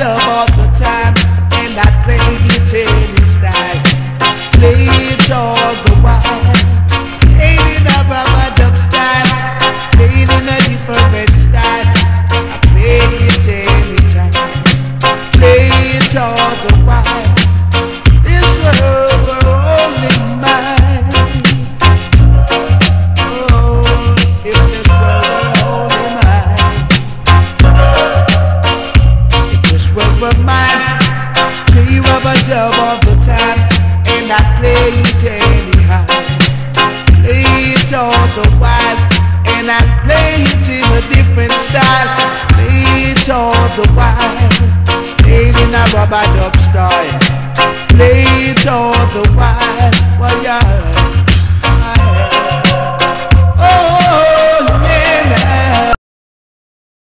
dub all the time, and I play it any style. Play it all the while. Play it in a rubber dub style. Play it in a different style. I play it anytime. Play it all the while. This world we're only mine. Oh, if this world were only mine. If this world were mine, play rubber dub all the time, and I play it anyhow. Play it all the while, and I play it in a different style. Play it all the while, play it in a rubber dub style. Play it all the while, well, yeah.